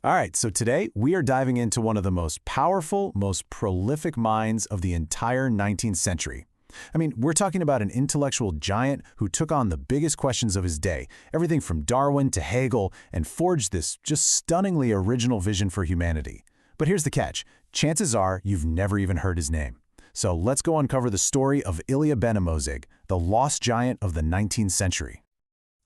All right, so today we are diving into one of the most powerful, most prolific minds of the entire 19th century. I mean, we're talking about an intellectual giant who took on the biggest questions of his day, everything from Darwin to Hegel, and forged this just stunningly original vision for humanity. But here's the catch. Chances are you've never even heard his name. So let's go uncover the story of Ilya Benemozeg, the lost giant of the 19th century.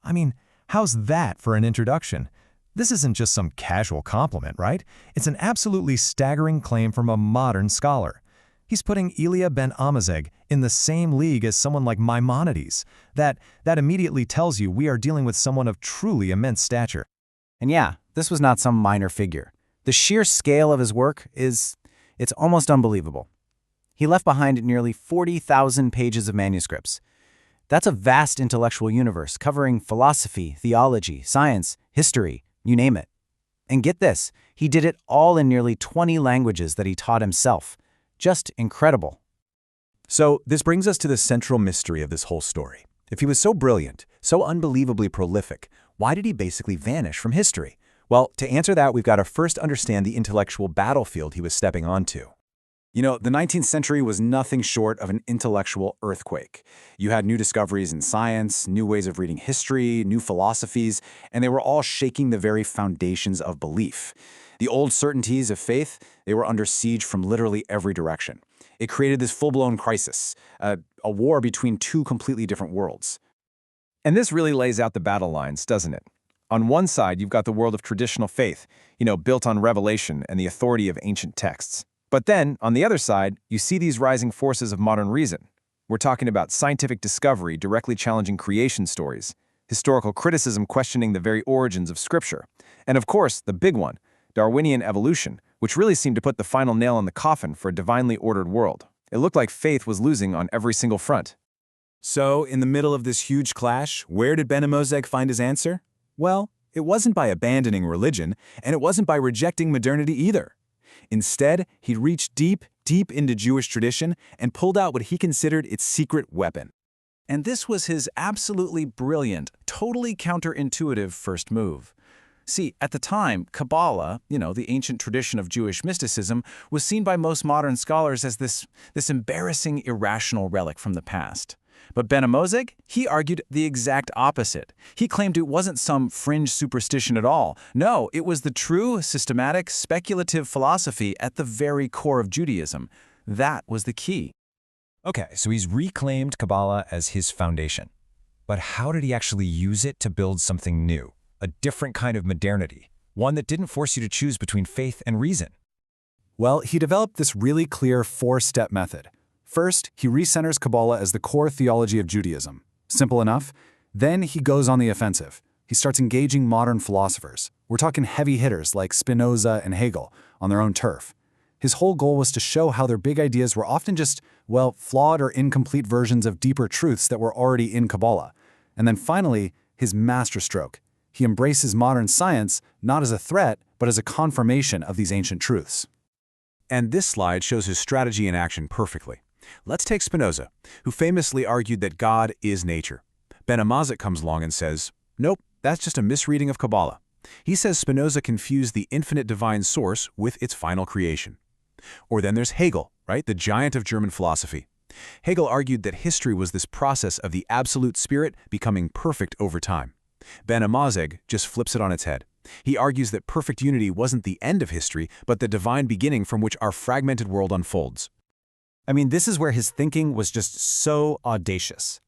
I mean, how's that for an introduction? This isn't just some casual compliment, right? It's an absolutely staggering claim from a modern scholar. He's putting Ilya Benemozeg in the same league as someone like Maimonides. That immediately tells you we are dealing with someone of truly immense stature. And yeah, this was not some minor figure. The sheer scale of his work it's almost unbelievable. He left behind nearly 40,000 pages of manuscripts. That's a vast intellectual universe covering philosophy, theology, science, history, you name it. And get this, he did it all in nearly 20 languages that he taught himself. Just incredible. So this brings us to the central mystery of this whole story. If he was so brilliant, so unbelievably prolific, why did he basically vanish from history? Well, to answer that, we've got to first understand the intellectual battlefield he was stepping onto. You know, the 19th century was nothing short of an intellectual earthquake. You had new discoveries in science, new ways of reading history, new philosophies, and they were all shaking the very foundations of belief. The old certainties of faith, they were under siege from literally every direction. It created this full-blown crisis, a war between two completely different worlds. And this really lays out the battle lines, doesn't it? On one side, you've got the world of traditional faith, built on revelation and the authority of ancient texts. But then, on the other side, you see these rising forces of modern reason. We're talking about scientific discovery directly challenging creation stories, historical criticism questioning the very origins of Scripture, and of course, the big one, Darwinian evolution, which really seemed to put the final nail in the coffin for a divinely ordered world. It looked like faith was losing on every single front. So, in the middle of this huge clash, where did Benemozeg find his answer? Well, it wasn't by abandoning religion, and it wasn't by rejecting modernity either. Instead, he reached deep into Jewish tradition and pulled out what he considered its secret weapon. And this was his absolutely brilliant, totally counterintuitive first move. See, at the time, Kabbalah, the ancient tradition of Jewish mysticism, was seen by most modern scholars as this embarrassing, irrational relic from the past. But Benemozeg, he argued the exact opposite. He claimed it wasn't some fringe superstition at all. No, it was the true, systematic, speculative philosophy at the very core of Judaism. That was the key. Okay, so he's reclaimed Kabbalah as his foundation. But how did he actually use it to build something new? A different kind of modernity, one that didn't force you to choose between faith and reason? Well, he developed this really clear four-step method. First, he recenters Kabbalah as the core theology of Judaism. Simple enough. Then he goes on the offensive. He starts engaging modern philosophers. We're talking heavy hitters like Spinoza and Hegel on their own turf. His whole goal was to show how their big ideas were often just, flawed or incomplete versions of deeper truths that were already in Kabbalah. And then finally, his masterstroke. He embraces modern science not as a threat, but as a confirmation of these ancient truths. And this slide shows his strategy in action perfectly. Let's take Spinoza, who famously argued that God is nature. Benemozeg comes along and says, nope, that's just a misreading of Kabbalah. He says Spinoza confused the infinite divine source with its final creation. Or then there's Hegel, right, the giant of German philosophy. Hegel argued that history was this process of the absolute spirit becoming perfect over time. Benemozeg just flips it on its head. He argues that perfect unity wasn't the end of history, but the divine beginning from which our fragmented world unfolds. I mean, this is where his thinking was just so audacious.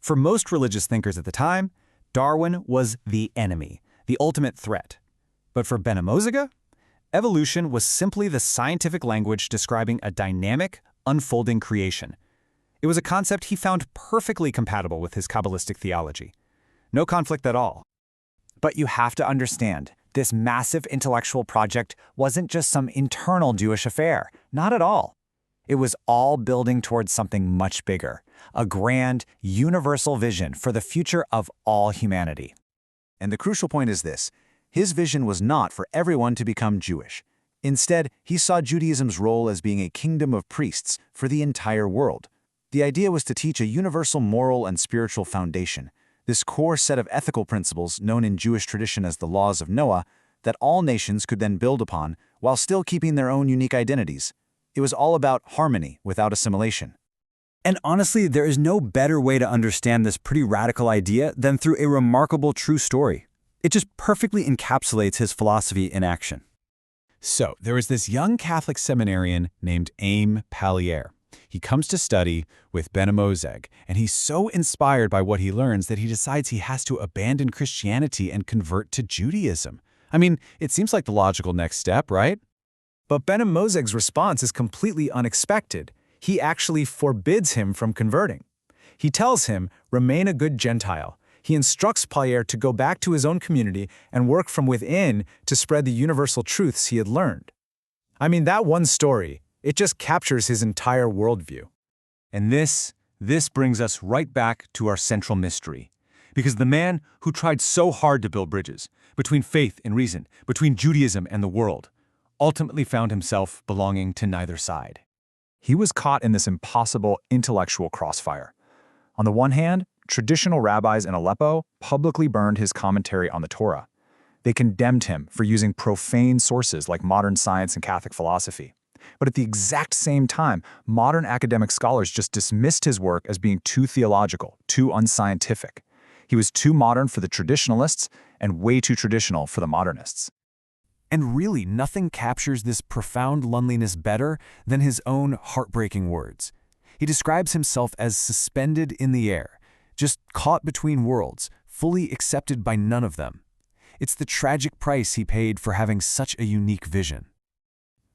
For most religious thinkers at the time, Darwin was the enemy, the ultimate threat. But for Benemozeg, evolution was simply the scientific language describing a dynamic, unfolding creation. It was a concept he found perfectly compatible with his Kabbalistic theology. No conflict at all. But you have to understand, this massive intellectual project wasn't just some internal Jewish affair. Not at all. It was all building towards something much bigger, a grand, universal vision for the future of all humanity. And the crucial point is this. His vision was not for everyone to become Jewish. Instead, he saw Judaism's role as being a kingdom of priests for the entire world. The idea was to teach a universal moral and spiritual foundation, this core set of ethical principles known in Jewish tradition as the laws of Noah, that all nations could then build upon while still keeping their own unique identities. It was all about harmony without assimilation. And honestly, there is no better way to understand this pretty radical idea than through a remarkable true story. It just perfectly encapsulates his philosophy in action. So, there was this young Catholic seminarian named Aim Pallier. He comes to study with Benamozeg, and he's so inspired by what he learns that he decides he has to abandon Christianity and convert to Judaism. I mean, it seems like the logical next step, right? But Benamozeg's response is completely unexpected. He actually forbids him from converting. He tells him, remain a good Gentile. He instructs Pallier to go back to his own community and work from within to spread the universal truths he had learned. I mean, that one story, it just captures his entire worldview. And this brings us right back to our central mystery. Because the man who tried so hard to build bridges between faith and reason, between Judaism and the world, ultimately found himself belonging to neither side. He was caught in this impossible intellectual crossfire. On the one hand, traditional rabbis in Aleppo publicly burned his commentary on the Torah. They condemned him for using profane sources like modern science and Catholic philosophy. But at the exact same time, modern academic scholars just dismissed his work as being too theological, too unscientific. He was too modern for the traditionalists and way too traditional for the modernists. And really, nothing captures this profound loneliness better than his own heartbreaking words. He describes himself as suspended in the air, just caught between worlds, fully accepted by none of them. It's the tragic price he paid for having such a unique vision.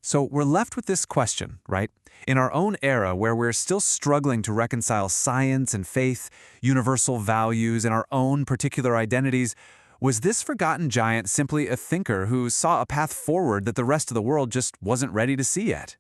So we're left with this question, right? In our own era where we're still struggling to reconcile science and faith, universal values, and our own particular identities, was this forgotten giant simply a thinker who saw a path forward that the rest of the world just wasn't ready to see yet?